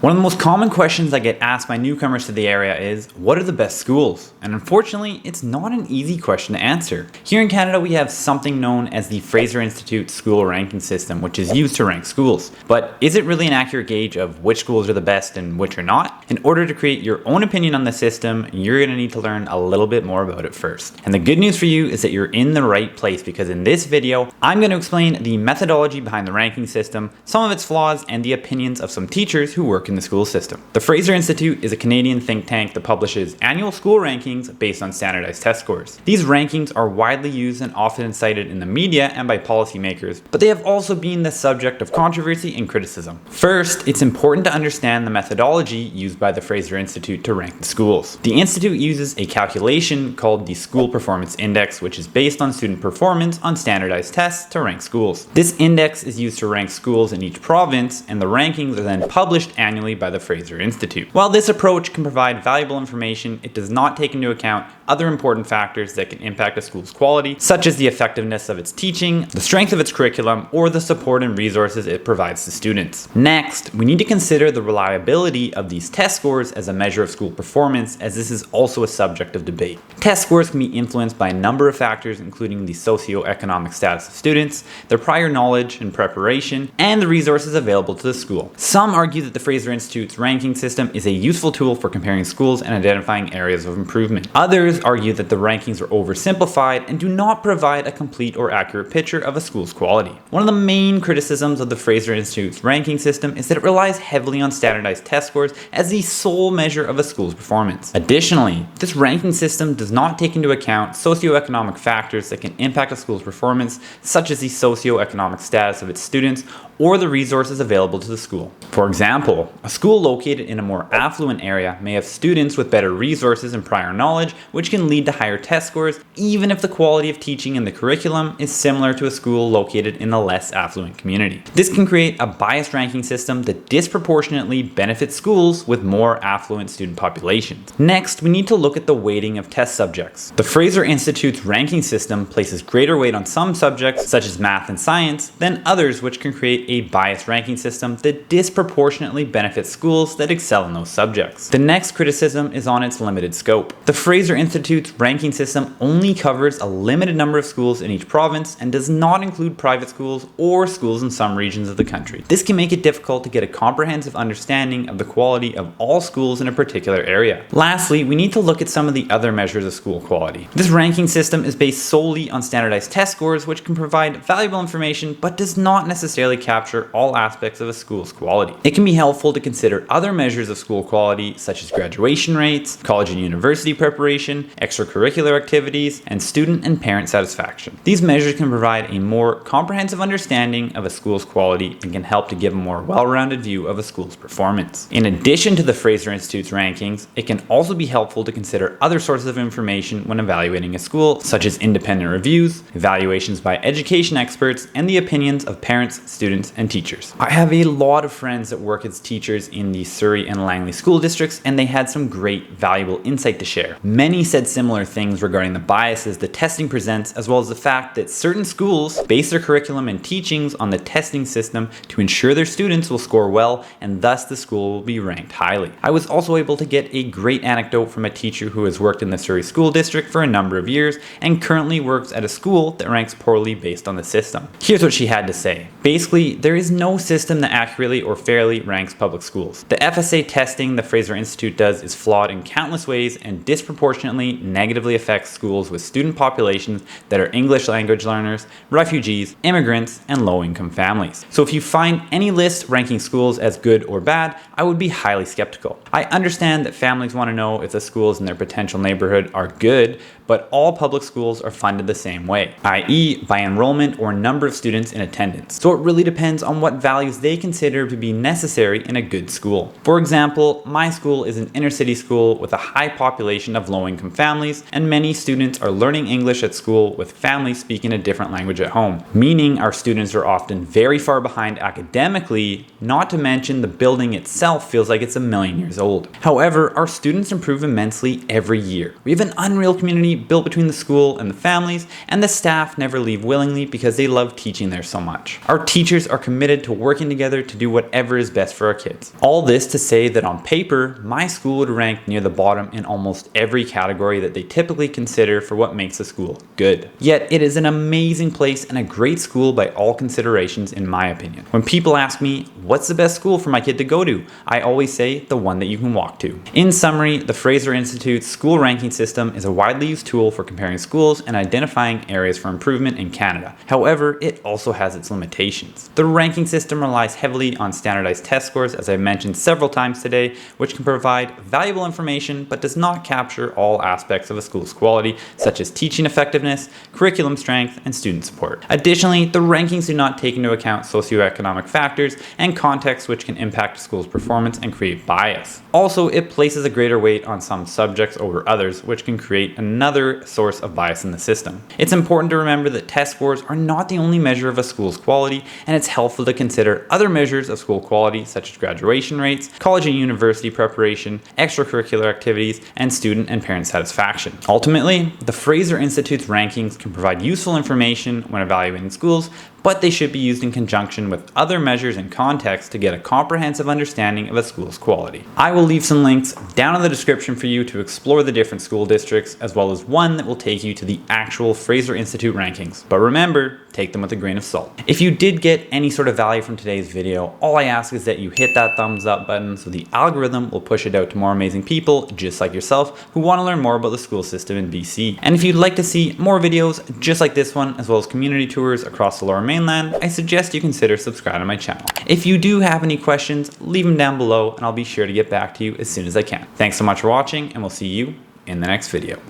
One of the most common questions I get asked by newcomers to the area is, what are the best schools? And unfortunately, it's not an easy question to answer. Here in Canada, we have something known as the Fraser Institute school ranking system, which is used to rank schools. But is it really an accurate gauge of which schools are the best and which are not? In order to create your own opinion on the system, you're going to need to learn a little bit more about it first. And the good news for you is that you're in the right place, because in this video, I'm going to explain the methodology behind the ranking system, some of its flaws, and the opinions of some teachers who work in the school system. The Fraser Institute is a Canadian think tank that publishes annual school rankings based on standardized test scores. These rankings are widely used and often cited in the media and by policymakers, but they have also been the subject of controversy and criticism. First, it's important to understand the methodology used by the Fraser Institute to rank the schools. The Institute uses a calculation called the School Performance Index, which is based on student performance on standardized tests to rank schools. This index is used to rank schools in each province, and the rankings are then published annually by the Fraser Institute. While this approach can provide valuable information, it does not take into account other important factors that can impact a school's quality, such as the effectiveness of its teaching, the strength of its curriculum, or the support and resources it provides to students. Next, we need to consider the reliability of these test scores as a measure of school performance, as this is also a subject of debate. Test scores can be influenced by a number of factors, including the socioeconomic status of students, their prior knowledge and preparation, and the resources available to the school. Some argue that the Fraser Institute's ranking system is a useful tool for comparing schools and identifying areas of improvement. Others argue that the rankings are oversimplified and do not provide a complete or accurate picture of a school's quality. One of the main criticisms of the Fraser Institute's ranking system is that it relies heavily on standardized test scores as the sole measure of a school's performance. Additionally, this ranking system does not take into account socioeconomic factors that can impact a school's performance, such as the socioeconomic status of its students or the resources available to the school. For example, a school located in a more affluent area may have students with better resources and prior knowledge, which can lead to higher test scores, even if the quality of teaching and the curriculum is similar to a school located in a less affluent community. This can create a biased ranking system that disproportionately benefits schools with more affluent student populations. Next, we need to look at the weighting of test subjects. The Fraser Institute's ranking system places greater weight on some subjects, such as math and science, than others, which can create a biased ranking system that disproportionately benefits schools that excel in those subjects. The next criticism is on its limited scope. The Fraser Institute's ranking system only covers a limited number of schools in each province and does not include private schools or schools in some regions of the country. This can make it difficult to get a comprehensive understanding of the quality of all schools in a particular area. Lastly, we need to look at some of the other measures of school quality. This ranking system is based solely on standardized test scores, which can provide valuable information but does not necessarily capture all aspects of a school's quality. It can be helpful to consider other measures of school quality, such as graduation rates, college and university preparation, extracurricular activities, and student and parent satisfaction. These measures can provide a more comprehensive understanding of a school's quality and can help to give a more well-rounded view of a school's performance. In addition to the Fraser Institute's rankings, it can also be helpful to consider other sources of information when evaluating a school, such as independent reviews, evaluations by education experts, and the opinions of parents, students, and teachers. I have a lot of friends that work as teachers in the Surrey and Langley school districts, and they had some great, valuable insight to share. Many said similar things regarding the biases the testing presents, as well as the fact that certain schools base their curriculum and teachings on the testing system to ensure their students will score well, and thus the school will be ranked highly. I was also able to get a great anecdote from a teacher who has worked in the Surrey school district for a number of years and currently works at a school that ranks poorly based on the system. Here's what she had to say. Basically, there is no system that accurately or fairly ranks public schools. The FSA testing the Fraser Institute does is flawed in countless ways and disproportionately negatively affects schools with student populations that are English language learners, refugees, immigrants, and low-income families. So if you find any list ranking schools as good or bad, I would be highly skeptical. I understand that families want to know if the schools in their potential neighborhood are good, but all public schools are funded the same way, i.e. by enrollment or number of students in attendance. So it really depends on what values they consider to be necessary in a good school. For example, my school is an inner city school with a high population of low-income families, and many students are learning English at school with families speaking a different language at home, meaning our students are often very far behind academically, not to mention the building itself feels like it's a million years old. However, our students improve immensely every year. We have an unreal community built between the school and the families, and the staff never leave willingly because they love teaching there so much. Our teachers are committed to working together to do whatever is best for our kids. All this to say that on paper, my school would rank near the bottom in almost every category that they typically consider for what makes a school good. Yet it is an amazing place and a great school by all considerations in my opinion. When people ask me, what's the best school for my kid to go to? I always say the one that you can walk to. In summary, the Fraser Institute school ranking system is a widely used tool for comparing schools and identifying areas for improvement in Canada. However, it also has its limitations. The ranking system relies heavily on standardized test scores, as I've mentioned several times today, which can provide valuable information but does not capture all aspects of a school's quality, such as teaching effectiveness, curriculum strength, and student support. Additionally, the rankings do not take into account socioeconomic factors and context which can impact a school's performance and create bias. Also, it places a greater weight on some subjects over others, which can create another source of bias in the system. It's important to remember that test scores are not the only measure of a school's quality, and it's helpful to consider other measures of school quality such as graduation rates, college and university preparation, extracurricular activities, and student and parent satisfaction. Ultimately, the Fraser Institute's rankings can provide useful information when evaluating schools, but they should be used in conjunction with other measures and context to get a comprehensive understanding of a school's quality. I will leave some links down in the description for you to explore the different school districts, as well as one that will take you to the actual Fraser Institute rankings. But remember, take them with a grain of salt. If you did get any sort of value from today's video, all I ask is that you hit that thumbs up button so the algorithm will push it out to more amazing people just like yourself who want to learn more about the school system in BC. And if you'd like to see more videos just like this one, as well as community tours across the Lower Mainland, I suggest you consider subscribing to my channel. If you do have any questions, leave them down below and I'll be sure to get back to you as soon as I can. Thanks so much for watching, and we'll see you in the next video.